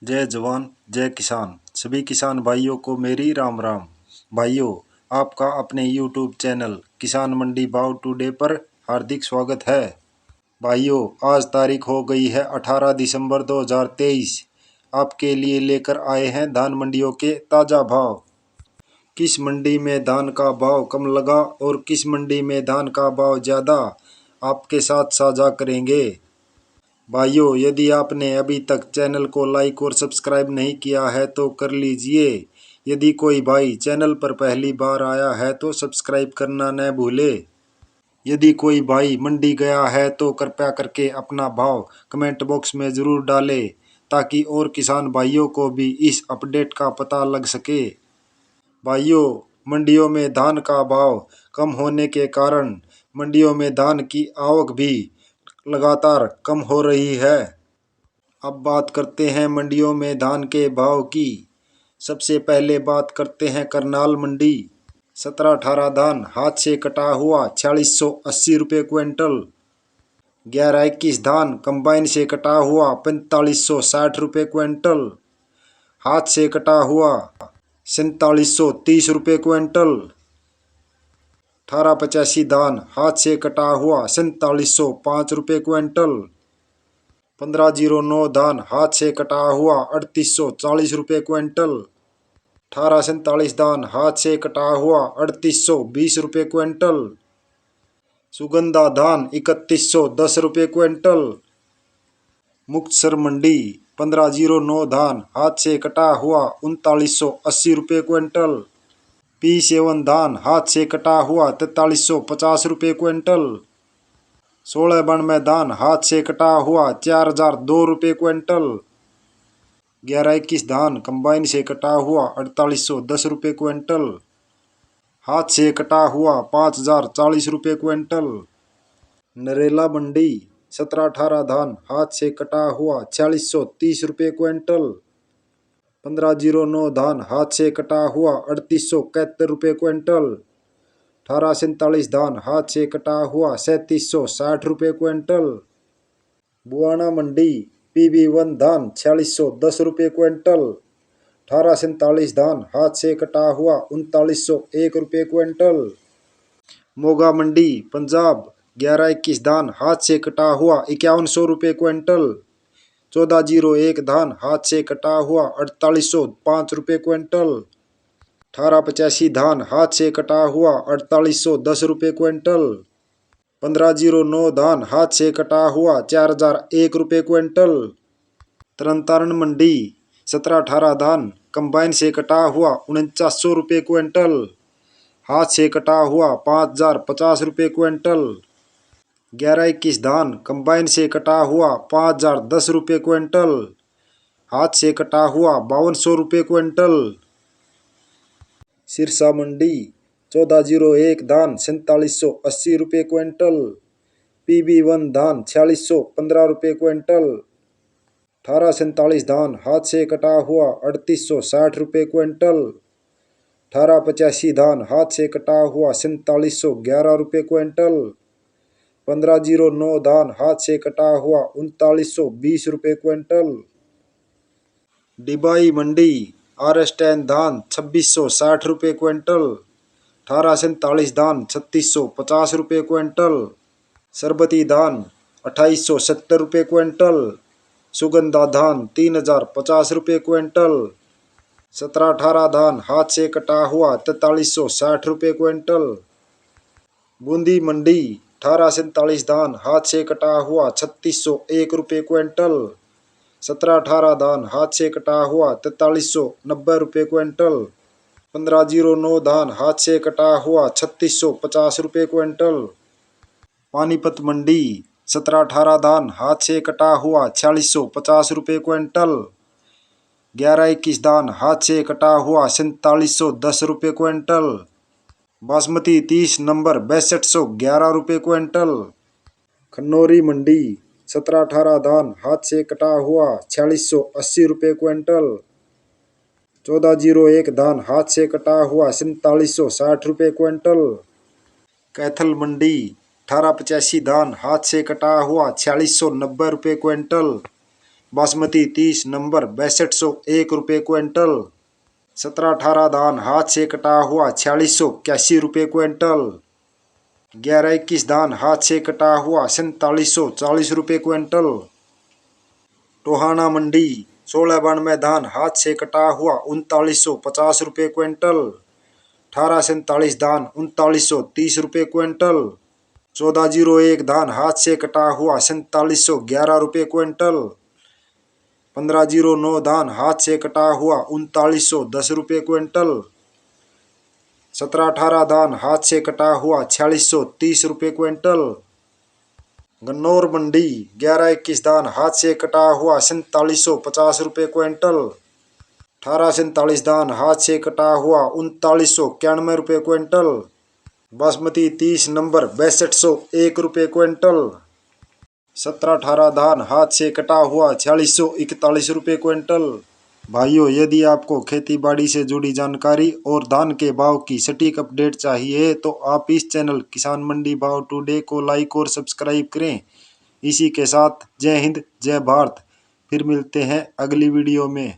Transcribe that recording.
जय जवान जय किसान। सभी किसान भाइयों को मेरी राम राम। भाइयों, आपका अपने YouTube चैनल किसान मंडी भाव टुडे पर हार्दिक स्वागत है। भाइयों, आज तारीख हो गई है 18 दिसंबर 2023। आपके लिए लेकर आए हैं धान मंडियों के ताज़ा भाव। किस मंडी में धान का भाव कम लगा और किस मंडी में धान का भाव ज़्यादा, आपके साथ साझा करेंगे। भाइयों, यदि आपने अभी तक चैनल को लाइक और सब्सक्राइब नहीं किया है तो कर लीजिए। यदि कोई भाई चैनल पर पहली बार आया है तो सब्सक्राइब करना न भूले। यदि कोई भाई मंडी गया है तो कृपया करके अपना भाव कमेंट बॉक्स में ज़रूर डाले, ताकि और किसान भाइयों को भी इस अपडेट का पता लग सके। भाइयों, मंडियों में धान का भाव कम होने के कारण मंडियों में धान की आवक भी लगातार कम हो रही है। अब बात करते हैं मंडियों में धान के भाव की। सबसे पहले बात करते हैं करनाल मंडी। 17-18 धान हाथ से कटा हुआ 4680 रुपये क्विंटल। 11-21 धान कंबाइन से कटा हुआ 4560 रुपये क्विंटल। हाथ से कटा हुआ 4730 रुपये क्विंटल। 18-85 धान हाथ से कटा हुआ 4705 रुपये क्विंटल। 1509 धान हाथ से कटा हुआ 3840 रुपये क्विंटल। 1847 धान हाथ से कटा हुआ 3820 रुपये क्विंटल। सुगंधा धान 3110 रुपये क्विंटल। मुक्तसर मंडी 1509 धान हाथ से कटा हुआ 3980 रुपये क्विंटल। P7 धान हाथ से कटा हुआ 4350 रुपये क्विंटल। 1692 धान हाथ से कटा हुआ 4002 रुपये क्विंटल। 11-21 धान कंबाइन से कटा हुआ 4810 रुपये क्विंटल। हाथ से कटा हुआ 5040 रुपये क्विंटल। नरेला मंडी 17-18 धान हाथ से कटा हुआ 4630 रुपये क्विंटल। 1509 धान हाथ से कटा हुआ 3871 रुपये क्विंटल। 1847 धान हाथ से कटा हुआ 3760 रुपये क्विंटल। बुआना मंडी PB1 धान 4610 रुपये क्विंटल। 1847 धान हाथ से कटा हुआ 3901 रुपये क्विंटल। मोगा मंडी पंजाब 11-21 धान हाथ से कटा हुआ 5100 रुपये क्विंटल। 1401 धान हाथ से कटा हुआ 4805 रुपये क्विंटल। 1885 धान हाथ से कटा हुआ 4810 रुपये क्विंटल। 1509 धान हाथ से कटा हुआ 4001 रुपये क्विंटल। तरन मंडी 17-18 धान कंबाइन से कटा हुआ 4900 रुपये क्विंटल। हाथ से कटा हुआ 5050 रुपये क्विंटल। 11-21 धान कंबाइन से कटा हुआ 5010 रुपये क्विंटल। हाथ से कटा हुआ 5200 रुपये क्विंटल। सिरसा मंडी 1401 धान 4780 रुपये क्विंटल। PB1 धान 4615 रुपये क्विंटल। 1847 धान हाथ से कटा हुआ 3860 रुपये क्विंटल। 1885 धान हाथ से कटा हुआ 4711 रुपये क्विंटल। 1509 धान हाथ से कटा हुआ 3920 रुपये क्विंटल। डिबाई मंडी RS10 धान 2660 रुपये क्विंटल। 1847 धान 3650 रुपये क्विंटल। सरबती धान 2870 रुपये क्विंटल। सुगंधा धान 3050 रुपये क्विंटल। 17-18 धान हाथ से कटा हुआ 4360 रुपये क्विंटल। बूंदी मंडी 1847 धान हाथ से कटा हुआ 3601 रुपये क्विंटल। 17-18 धान हाथ से कटा हुआ 4390 रुपये क्विंटल। 1509 धान हाथ से कटा हुआ 3650 रुपये क्विंटल। पानीपत मंडी 17-18 धान हाथ से कटा हुआ 4650 रुपये क्विंटल। 11-21 धान हाथ से कटा हुआ 4710 रुपये क्विंटल। बासमती 30 नंबर 6211 रुपये क्विंटल। खन्नौरी मंडी 17-18 धान हाथ से कटा हुआ 4680 रुपये क्विंटल। 1401 धान हाथ से कटा हुआ 4760 रुपये क्विंटल। कैथल मंडी 1885 धान हाथ से कटा हुआ 4690 रुपये क्विंटल। बासमती 30 नंबर 6201 रुपये क्विंटल। 17-18 धान हाथ से कटा हुआ 4681 रुपये क्विंटल। 11-21 धान हाथ से कटा हुआ 4740 रुपये क्विंटल। टोहाना मंडी 1692 धान हाथ से कटा हुआ 3950 रुपये क्विंटल। 1847 धान 3930 रुपये क्विंटल। 1401 धान हाथ से कटा हुआ 4711 रुपये क्विंटल। 1509 धान हाथ से कटा हुआ 3910 रुपये क्विंटल। 1718 धान हाथ से कटा हुआ 4630 रुपये क्विंटल। गन्नौर मंडी 11-21 धान हाथ से कटा हुआ 4750 रुपये क्विंटल। 1847 धान हाथ से कटा हुआ 3991 रुपये क्विंटल। बासमती 30 नंबर 6201 रुपये क्विंटल। 17-18 धान हाथ से कटा हुआ 4641 रुपये क्विंटल। भाइयों, यदि आपको खेती बाड़ी से जुड़ी जानकारी और धान के भाव की सटीक अपडेट चाहिए तो आप इस चैनल किसान मंडी भाव टुडे को लाइक और सब्सक्राइब करें। इसी के साथ जय हिंद जय भारत। फिर मिलते हैं अगली वीडियो में।